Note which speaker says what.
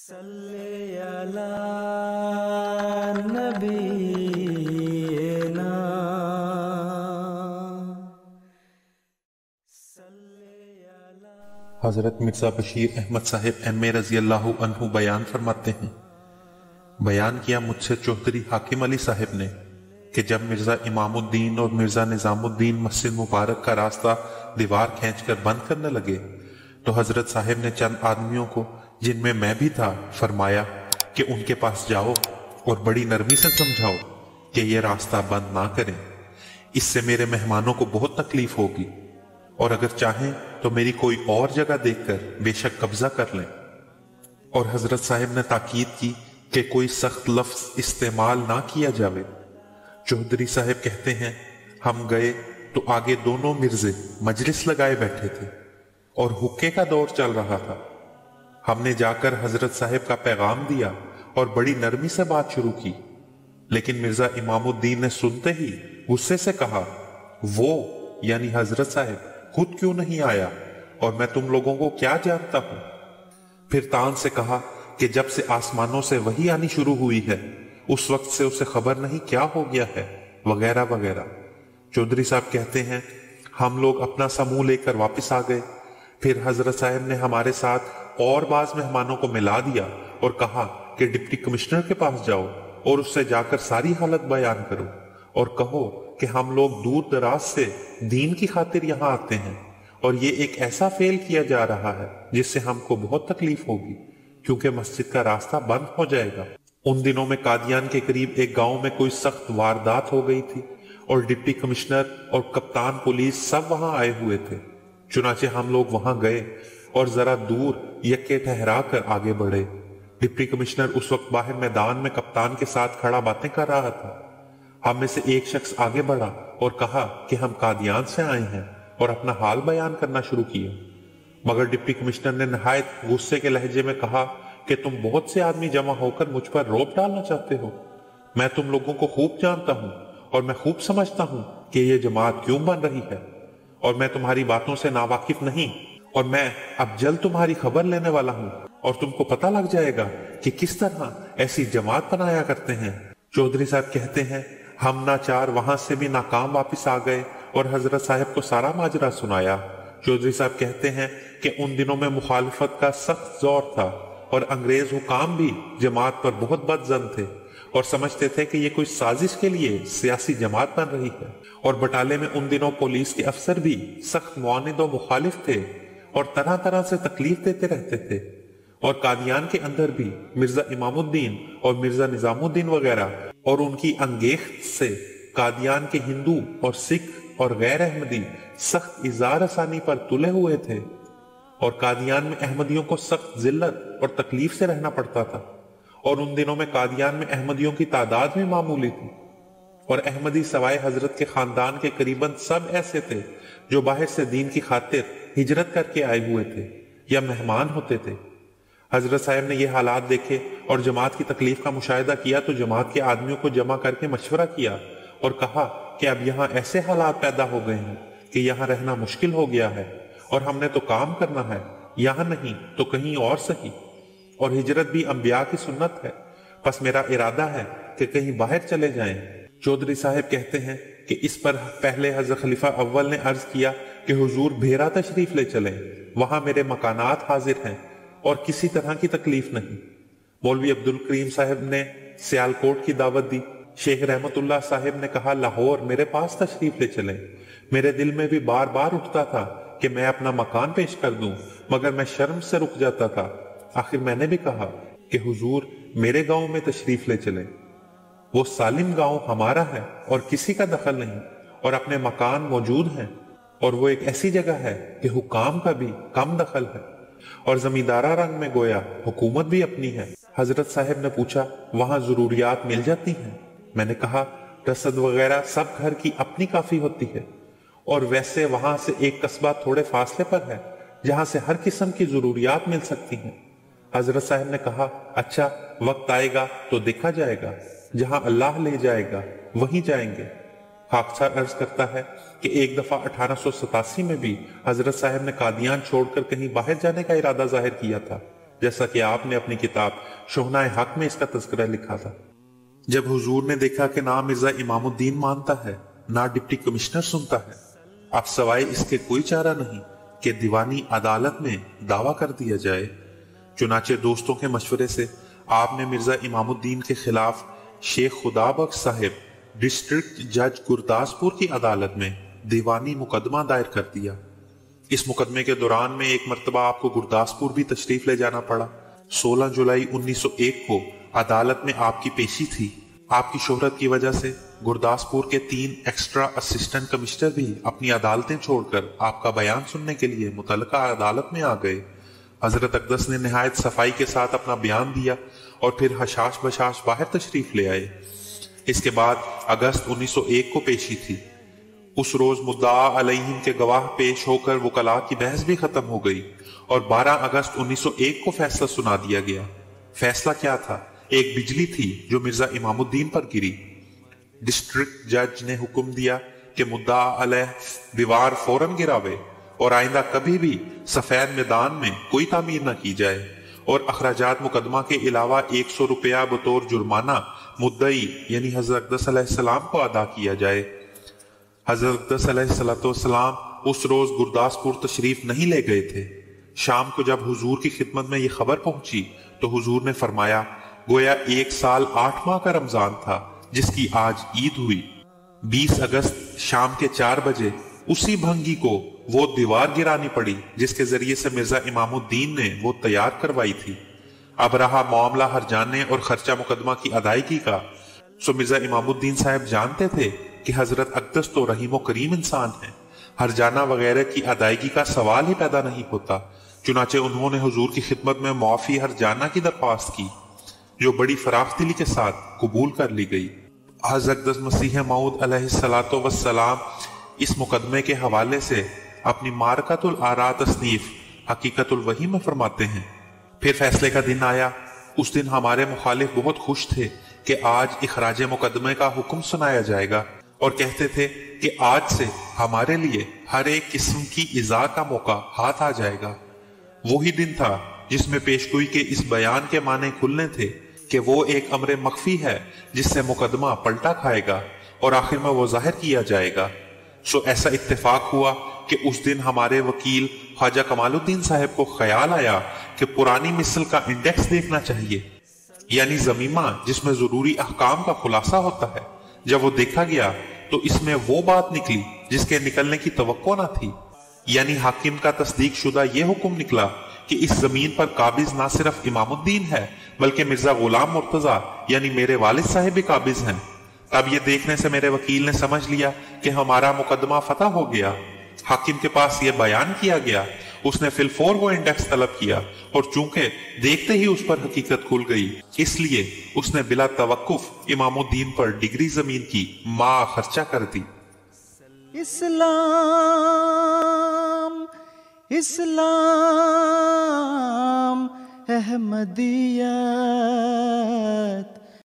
Speaker 1: صلی علی نبینا
Speaker 2: حضرت مرزا بشیر احمد صاحب ایم اے رضی اللہ عنہ بیان فرماتے ہیں، بیان کیا مجھ سے چوہدری حاکم علی صاحب نے کہ جب مرزا امام الدین اور مرزا نظام الدین مسجد مبارک کا راستہ دیوار کھینچ کر بند کرنے لگے تو حضرت صاحب نے چند آدمیوں کو، جن میں بھی تھا، فرمایا کہ ان کے پاس جاؤ اور بڑی نرمی سے سمجھاؤ کہ یہ راستہ بند نہ کریں، اس سے میرے مہمانوں کو بہت تکلیف ہوگی، اور اگر چاہیں تو میری کوئی اور جگہ دیکھ کر بے شک قبضہ کر لیں۔ اور حضرت صاحب نے تاکید کی کہ کوئی سخت لفظ استعمال نہ کیا جاوے۔ چوہدری صاحب کہتے ہیں، ہم گئے تو آگے دونوں مرزے مجلس لگائے بیٹھے تھے اور حقے کا دور چل رہا تھا۔ ہم نے جا کر حضرت صاحب کا پیغام دیا اور بڑی نرمی سے بات شروع کی، لیکن مرزا امام الدین نے سنتے ہی غصے سے کہا، وہ یعنی حضرت صاحب خود کیوں نہیں آیا اور میں تم لوگوں کو کیا جانتا ہوں؟ پھر تان سے کہا کہ جب سے آسمانوں سے وحی آنی شروع ہوئی ہے اس وقت سے اسے خبر نہیں کیا ہو گیا ہے، وغیرہ وغیرہ۔ چودھری صاحب کہتے ہیں، ہم لوگ اپنا سموں لے کر واپس آ گئے۔ پھر حضرت صاحب نے ہمارے ساتھ اور بعض مہمانوں کو ملا دیا اور کہا کہ ڈپٹی کمشنر کے پاس جاؤ اور اس سے جا کر ساری حالت بیان کرو اور کہو کہ ہم لوگ دور دراز سے دین کی خاطر یہاں آتے ہیں اور یہ ایک ایسا فعل کیا جا رہا ہے جس سے ہم کو بہت تکلیف ہوگی، کیونکہ مسجد کا راستہ بند ہو جائے گا۔ ان دنوں میں قادیان کے قریب ایک گاؤں میں کوئی سخت واردات ہو گئی تھی اور ڈپٹی کمشنر اور کپتان پولیس سب وہاں آئے ہوئے تھے۔ چنانچہ ہم لوگ وہاں گئے اور ذرا دور یکے ٹھہرا کر آگے بڑھے۔ ڈپٹی کمشنر اس وقت باہر میدان میں کپتان کے ساتھ کھڑا باتیں کر رہا تھا۔ ہم میں سے ایک شخص آگے بڑھا اور کہا کہ ہم قادیان سے آئے ہیں اور اپنا حال بیان کرنا شروع کیا، مگر ڈپٹی کمشنر نے نہایت غصے کے لہجے میں کہا کہ تم بہت سے آدمی جمع ہو کر مجھ پر روب ڈالنا چاہتے ہو۔ میں تم لوگوں کو خوب جانتا ہوں اور میں خوب سمجھتا ہوں کہ یہ جماعت کیوں بن رہی ہے، اور میں تمہاری باتوں سے ناواقف نہیں، اور میں اب جلد تمہاری خبر لینے والا ہوں اور تم کو پتہ لگ جائے گا کہ کس طرح ایسی جماعت بنایا کرتے ہیں۔ چودھری صاحب کہتے ہیں، ہم ناچار وہاں سے بھی ناکام واپس آ گئے اور حضرت صاحب کو سارا ماجرا سنایا۔ چودھری صاحب کہتے ہیں کہ ان دنوں میں مخالفت کا سخت زور تھا اور انگریز حکام بھی جماعت پر بہت بد ظن تھے اور سمجھتے تھے کہ یہ کوئی سازش کے لیے سیاسی جماعت بن رہی ہے، اور بٹالے میں ان دنوں پولیس کے افسر بھی سخت معاند و مخالف تھے اور طرح طرح سے تکلیف دیتے رہتے تھے، اور قادیان کے اندر بھی مرزا امام الدین اور مرزا نظام الدین وغیرہ اور ان کی انگیخت سے قادیان کے ہندو اور سکھ اور غیر احمدی سخت اظہار ثانی پر تلے ہوئے تھے، اور قادیان میں احمدیوں کو سخت ذلت اور تکلیف سے رہنا پڑتا تھا، اور ان دنوں میں قادیان میں احمدیوں کی تعداد بھی معمولی تھی، اور احمدی سوائے حضرت کے خاندان کے قریباً سب ایسے تھے جو باہر سے دین کی خاطر ہجرت کر کے آئے ہوئے تھے یا مہمان ہوتے تھے۔ حضرت صاحب نے یہ حالات دیکھے اور جماعت کی تکلیف کا مشاہدہ کیا تو جماعت کے آدمیوں کو جمع کر کے مشورہ کیا اور کہا کہ اب یہاں ایسے حالات پیدا ہو گئے ہیں کہ یہاں رہنا مشکل ہو گیا ہے، اور ہم نے تو کام کرنا ہے، یہاں نہیں تو کہیں اور صحیح، اور ہجرت بھی انبیاء کی سنت ہے، پس میرا ارادہ ہے کہ کہیں باہر چلے جائیں۔ چودھری صاحب کہتے ہیں کہ اس پر پہلے حضرت خلیفہ اول نے عرض کیا کہ حضور بھیرا تشریف لے چلیں، وہاں میرے مکانات حاضر ہیں اور کسی طرح کی تکلیف نہیں۔ مولوی عبدالکریم صاحب نے سیالکوٹ کی دعوت دی۔ شیخ رحمت اللہ صاحب نے کہا لاہور میرے پاس تشریف لے چلیں۔ میرے دل میں بھی بار بار اٹھتا تھا کہ میں اپنا مکان پیش کر دوں، مگر میں شرم سے رک جاتا تھا۔ آخر میں نے بھی کہا کہ حضور میرے گاؤں میں تشریف لے چلیں، وہ سالم گاؤں ہمارا ہے اور کسی کا دخل نہیں، اور اپنے مکان موجود ہیں، اور وہ ایک ایسی جگہ ہے کہ حکام کا بھی کم دخل ہے، اور زمیندارہ رنگ میں گویا حکومت بھی اپنی ہے۔ حضرت صاحب نے پوچھا، وہاں ضروریات مل جاتی ہیں؟ میں نے کہا، رسد وغیرہ سب گھر کی اپنی کافی ہوتی ہے، اور ویسے وہاں سے ایک قصبہ تھوڑے فاصلے پر ہے جہاں سے ہر قسم کی ضروریات مل سکتی ہیں۔ حضرت صاحب نے کہا، اچھا وقت آئے گا تو دیکھا جائے گا، جہاں اللہ لے جائے گا وہیں جائیں گے۔ خاکسار عرض کرتا ہے کہ ایک دفعہ 1887 میں بھی حضرت صاحب نے قادیان چھوڑ کر کہیں باہر جانے کا ارادہ ظاہر کیا تھا، جیسا کہ آپ نے اپنی کتاب شہنائے حق میں اس کا تذکرہ لکھا تھا۔ جب حضور نے دیکھا کہ نہ مرزا امام الدین مانتا ہے نہ ڈپٹی کمشنر سنتا ہے، اب سوائے اس کے کوئی چارہ نہیں کہ دیوانی عدالت میں دعویٰ کر دیا جائے۔ چنانچہ دوستوں کے مشورے سے آپ نے مرزا امام الدین کے خلاف شیخ خدا بخش صاحب ڈسٹرکٹ جج گرداسپور کی عدالت میں دیوانی مقدمہ دائر کر دیا۔ اس مقدمے کے دوران میں ایک مرتبہ آپ کو گرداسپور بھی تشریف لے جانا پڑا۔ 16 جولائی 1901 کو عدالت میں آپ کی پیشی تھی۔ آپ کی شہرت کی وجہ سے گرداسپور کے 3 ایکسٹرا اسسٹنٹ کمشنر بھی اپنی عدالتیں چھوڑ کر آپ کا بیان سننے کے لیے متعلقہ عدالت میں آ گئے۔ حضرت اقدس نے نہایت صفائی کے ساتھ اپنا بیان دیا اور پھر حشاش بشاش باہر تشریف لے آئے۔ اس کے بعد اگست 1901 کو پیشی تھی۔ اس روز مدعا علیہم کے گواہ پیش ہو کر وکلاء کی بحث بھی ختم ہو گئی اور 12 اگست 1901 کو فیصلہ سنا دیا گیا۔ فیصلہ کیا تھا؟ ایک بجلی تھی جو مرزا امام الدین پر گری۔ ڈسٹرکٹ جج نے حکم دیا کہ مدعا علیہ دیوار فوراً گراوے اور آئندہ کبھی بھی سفید میدان میں کوئی تعمیر نہ کی جائے، اور اخراجات مقدمہ کے علاوہ 100 روپیہ بطور جرمانہ مدعی یعنی حضرت اقدس علیہ السلام کو ادا کیا جائے۔ حضرت اقدس علیہ السلام اس روز گرداسپور تشریف نہیں لے گئے تھے۔ شام کو جب حضور کی خدمت میں یہ خبر پہنچی تو حضور نے فرمایا، گویا 1 سال 8 ماہ کا رمضان تھا جس کی آج عید ہوئی۔ 20 اگست شام کے 4 بجے اسی بھنگی کو وہ دیوار گرانی پڑی جس کے ذریعے سے مرزا امام الدین نے وہ تیار کروائی تھی۔ اب رہا معاملہ ہرجانے اور خرچہ مقدمہ کی ادائیگی کا، سو مرزا امام الدین صاحب جانتے تھے کہ حضرت اقدس تو رحیم و کریم انسان ہیں، ہرجانہ وغیرہ کی ادائیگی کا سوال ہی پیدا نہیں ہوتا۔ چنانچہ انہوں نے حضور کی خدمت میں معافی ہرجانہ کی درخواست کی، جو بڑی فراخ دلی کے ساتھ قبول کر لی گئی۔ حضرت اقدس مسیح موعود علیہ السلام اس مقدمے کے حوالے سے اپنی معرکۃ الآراء تصنیف حقیقت الوحی میں فرماتے ہیں، پھر فیصلے کا دن آیا۔ اس دن ہمارے مخالف بہت خوش تھے کہ آج اخراج مقدمے کا حکم سنایا جائے گا، اور کہتے تھے کہ آج سے ہمارے لیے ہر ایک قسم کی ایذا کا موقع ہاتھ آ جائے گا۔ وہی دن تھا جس میں پیشگوئی کے اس بیان کے معنی کھلنے تھے کہ وہ ایک امر مخفی ہے جس سے مقدمہ پلٹا کھائے گا اور آخر میں وہ ظاہر کیا جائے گا۔ سو ایسا اتفاق ہوا کہ اس دن ہمارے وکیل خواجہ کمال الدین صاحب کو خیال آیا کہ پرانی مثل کا انڈیکس دیکھنا چاہیے، یعنی ضمیمہ جس میں ضروری احکام کا خلاصہ ہوتا ہے۔ جب وہ دیکھا گیا تو اس میں وہ بات نکلی جس کے نکلنے کی توقع نہ تھی، یعنی حاکم کا تصدیق شدہ یہ حکم نکلا کہ اس زمین پر قابض نہ صرف امام الدین ہے بلکہ مرزا غلام مرتضیٰ یعنی میرے والد صاحب بھی قابض ہیں۔ تب یہ دیکھنے سے میرے وکیل نے سمجھ لیا کہ ہمارا مقدمہ فتح ہو گیا۔ حاکم کے پاس یہ بیان کیا گیا، اس نے فی الفور وہ انڈیکس طلب کیا، اور چونکہ دیکھتے ہی اس پر حقیقت کھل گئی، اس لیے اس نے بلا توقف امام الدین پر ڈگری زمین کی ماں خرچہ کر دی۔
Speaker 1: اسلام اسلام احمدیت